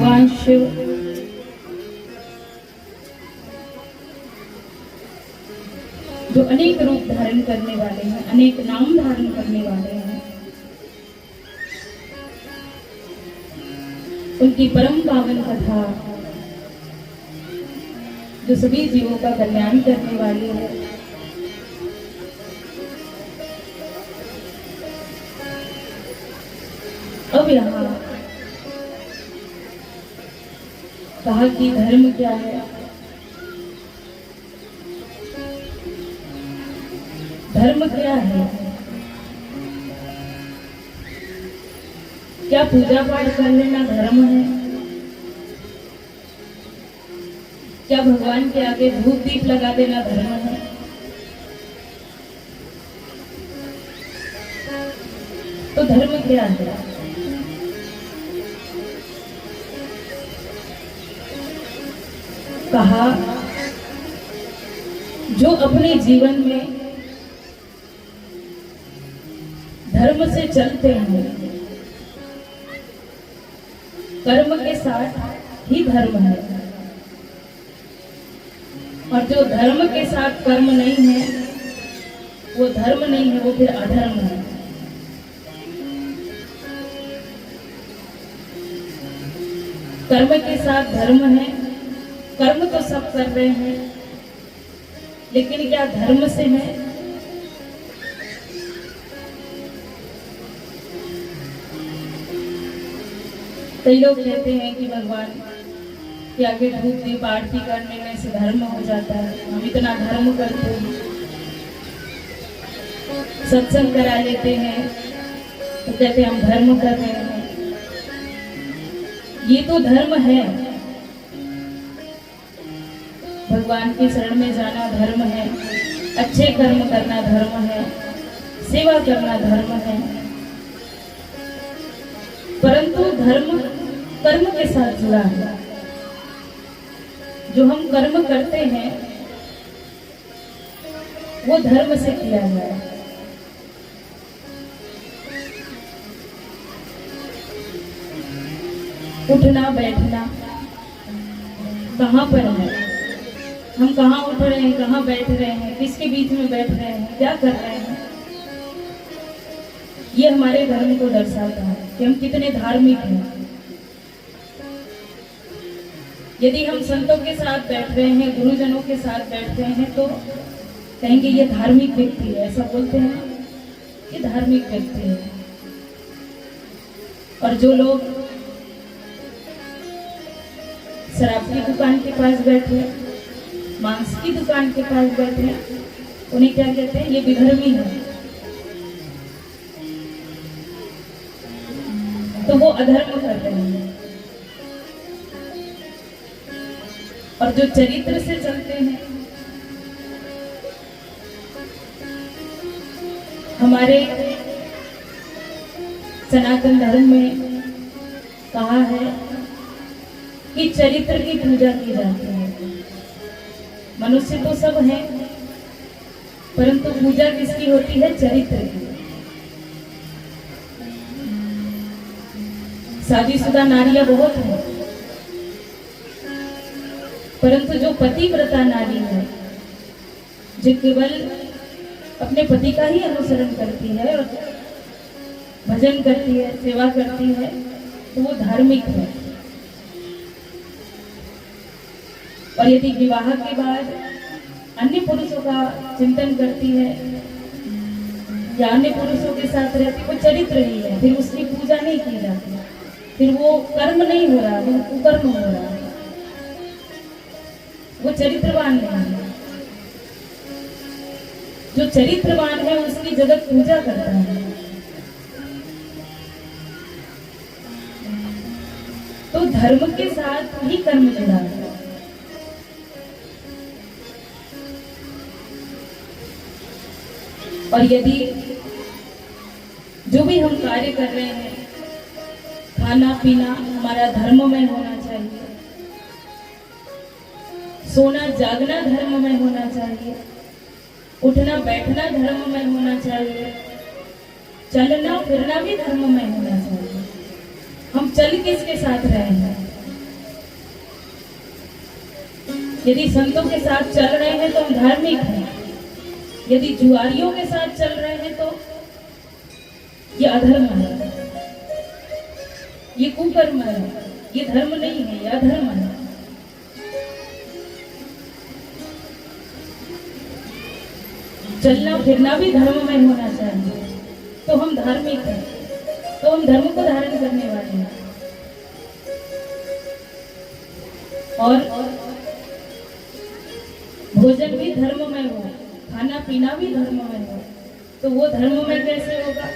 भगवान शिव जो अनेक रूप धारण करने वाले हैं, अनेक नाम धारण करने वाले हैं, उनकी परम पावन कथा जो सभी जीवों का कल्याण करने वाली है। अब यहाँ कहा कि धर्म क्या है। धर्म क्या है? क्या पूजा पाठ कर लेना धर्म है? क्या भगवान के आगे धूप दीप लगा देना धर्म है? तो धर्म क्या है? कहा जो अपने जीवन में धर्म से चलते हैं, कर्म के साथ ही धर्म है, और जो धर्म के साथ कर्म नहीं है वो धर्म नहीं है, वो फिर अधर्म है। कर्म के साथ धर्म है, कर्म तो सब कर रहे हैं, लेकिन क्या धर्म से है? कई लोग कहते हैं कि भगवान के आगे धूप दीप आरती करने में से धर्म हो जाता है। हम इतना धर्म करते हैं, सत्संग करा लेते हैं तो कहते हैं हम धर्म कर रहे हैं। ये तो धर्म है, भगवान की शरण में जाना धर्म है, अच्छे कर्म करना धर्म है, सेवा करना धर्म है। परंतु धर्म कर्म के साथ जुड़ा है। जो हम कर्म करते हैं वो धर्म से किया गया है। उठना बैठना कहाँ पर है? हम कहाँ उठ रहे हैं, कहाँ बैठ रहे हैं, किसके बीच में बैठ रहे हैं, क्या कर रहे हैं? ये हमारे धर्म को दर्शाता है कि हम कितने धार्मिक हैं। यदि हम संतों के साथ बैठ रहे हैं, गुरुजनों के साथ बैठ रहे हैं, तो कहेंगे ये धार्मिक व्यक्ति है, ऐसा बोलते हैं, ये धार्मिक व्यक्ति है। और जो लोग शराब की दुकान के पास बैठे, मांस की दुकान के पास बैठे, उन्हें क्या कहते हैं? ये विधर्मी है। तो वो अधर्म कर रहे हैं। और जो चरित्र से चलते हैं, हमारे सनातन धर्म में कहा है कि चरित्र की पूजा की जाती है। मनुष्य तो सब है, परंतु पूजा किसकी होती है? चरित्र की। शादीशुदा नारियां बहुत हैं, परंतु जो पतिव्रता नारी है, जो केवल अपने पति का ही अनुसरण करती है और भजन करती है, सेवा करती है, तो वो धार्मिक है। और यदि विवाह के बाद अन्य पुरुषों का चिंतन करती है या अन्य पुरुषों के साथ रहती, वो चरित्र ही है, फिर उसकी पूजा नहीं की जाती, फिर वो कर्म नहीं हो रहा, वो कुकर्म हो रहा है, वो चरित्रवान नहीं है। जो चरित्रवान है उसकी जगत पूजा करता है। तो धर्म के साथ ही कर्म जुड़ा है। और यदि जो भी हम कार्य कर रहे हैं, खाना पीना हमारा धर्म में होना चाहिए, सोना जागना धर्म में होना चाहिए, उठना बैठना धर्म में होना चाहिए, चलना फिरना भी धर्म में होना चाहिए। हम चल किसके साथ रहे हैं? यदि संतों के साथ चल रहे हैं तो हम धार्मिक हैं, यदि जुआरियों के साथ चल रहे हैं तो ये अधर्म है, ये कुकर्म है, ये धर्म नहीं है, ये अधर्म है। चलना फिरना भी धर्म में होना चाहिए, तो हम धार्मिक हैं, तो हम धर्म को धारण करने वाले हैं। और भोजन भी धर्म में हो, खाना पीना भी धर्म में हो, तो वो धर्म में कैसे होगा?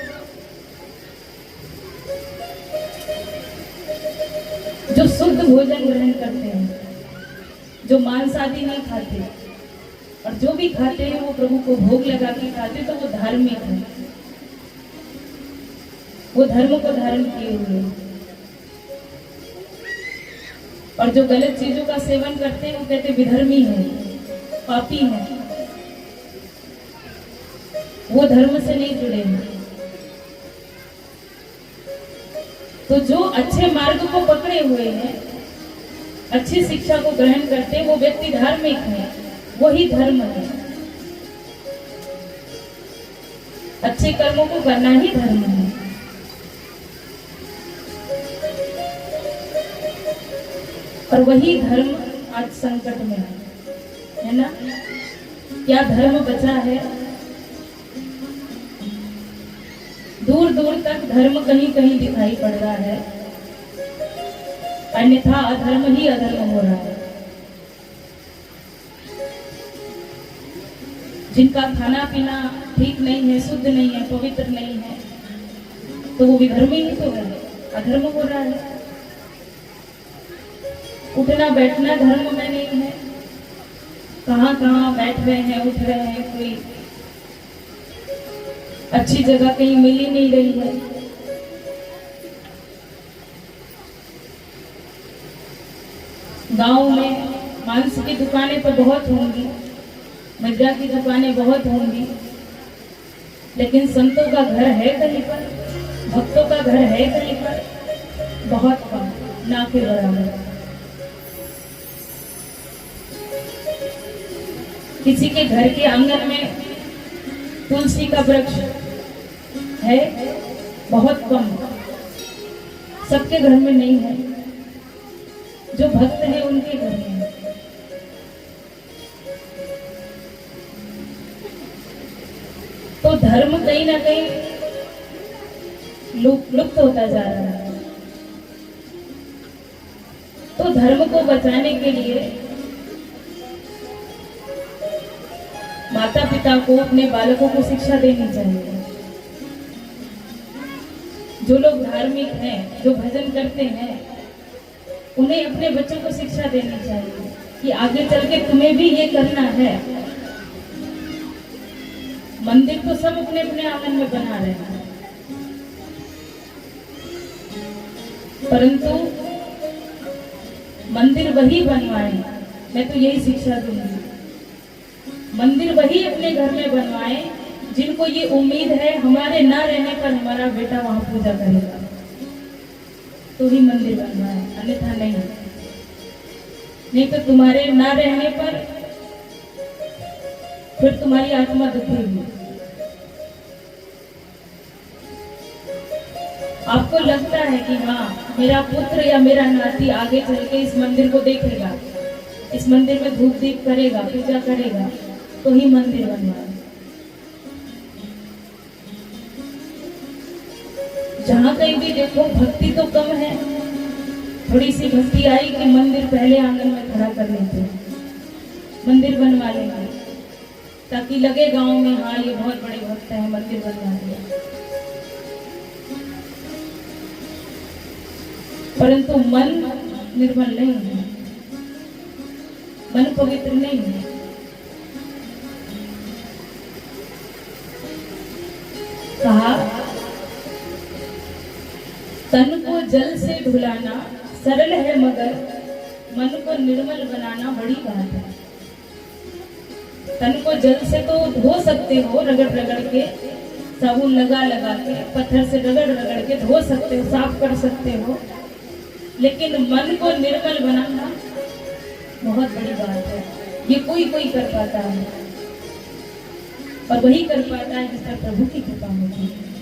जो शुद्ध भोजन ग्रहण करते हैं, जो मांस आदि नहीं खाते, और जो भी खाते हैं वो प्रभु को भोग लगा के खाते, तो वो धार्मिक है, वो धर्म को धारण किए हुए। और जो गलत चीजों का सेवन करते हैं वो कहते विधर्मी है, पापी है, वो धर्म से नहीं जुड़े हैं। तो जो अच्छे मार्ग को पकड़े हुए हैं, अच्छी शिक्षा को ग्रहण करते हैं, वो व्यक्ति धार्मिक है, वही धर्म है। अच्छे कर्मों को करना ही धर्म है। और वही धर्म आज संकट में है ना? क्या धर्म बचा है? दूर दूर तक धर्म कहीं कहीं दिखाई पड़ रहा है, अन्यथा अधर्म ही अधर्म हो रहा है। जिनका खाना पीना ठीक नहीं है, शुद्ध नहीं है, पवित्र नहीं है, तो वो विधर्मी ही तो है, अधर्म हो रहा है। उठना बैठना धर्म में नहीं है, कहाँ कहाँ बैठ रहे हैं, उठ रहे हैं, कोई अच्छी जगह कहीं मिल ही नहीं रही है। गांव में मांस की दुकानें तो बहुत होंगी, मज्जा की दुकानें बहुत होंगी, लेकिन संतों का घर है कहीं पर, भक्तों का घर है कहीं पर? बहुत कम, ना के बराबर। किसी के घर के आंगन में तुलसी का वृक्ष है, बहुत कम, सबके घर में नहीं है, जो भक्त है उनके घर में है। तो धर्म कहीं ना कहीं लुप्त होता जा रहा है। तो धर्म को बचाने के लिए माता पिता को अपने बालकों को शिक्षा देनी चाहिए। जो लोग धार्मिक हैं, जो भजन करते हैं, उन्हें अपने बच्चों को शिक्षा देनी चाहिए कि आगे चल के तुम्हें भी ये करना है। मंदिर तो सब अपने अपने आंगन में बना रहे हैं, परंतु मंदिर वही बनवाए, मैं तो यही शिक्षा दूंगी। मंदिर वही अपने घर में बनवाए जिनको ये उम्मीद है हमारे ना रहने पर हमारा बेटा वहां पूजा करेगा, तो ही मंदिर बनवाए, अन्यथा नहीं। नहीं तो तुम्हारे ना रहने पर फिर तुम्हारी आत्मा दुखेगी। आपको लगता है कि हाँ मेरा पुत्र या मेरा नाती आगे चल के इस मंदिर को देखेगा, इस मंदिर में धूप दीप करेगा, पूजा करेगा, तो ही मंदिर बनवाए। जहां कहीं भी देखो भक्ति तो कम है, थोड़ी सी भक्ति आई कि मंदिर पहले आंगन में खड़ा कर लेते, मंदिर बनवा लेंगे, ताकि लगे गांव में हाँ ये बहुत बड़े भक्त हैं, मंदिर बनवा दिया। परंतु मन निर्मल नहीं है, मन पवित्र नहीं है। कहा तन को जल से धुलाना सरल है, मगर मन को निर्मल बनाना बड़ी बात है। तन को जल से तो धो सकते हो, रगड़ रगड़ के, साबुन लगा लगा के, पत्थर से रगड़ रगड़ के धो सकते हो, साफ कर सकते हो, लेकिन मन को निर्मल बनाना बहुत बड़ी बात है। ये कोई कोई कर पाता है और वही कर पाता है जिस पर प्रभु की कृपा होती है।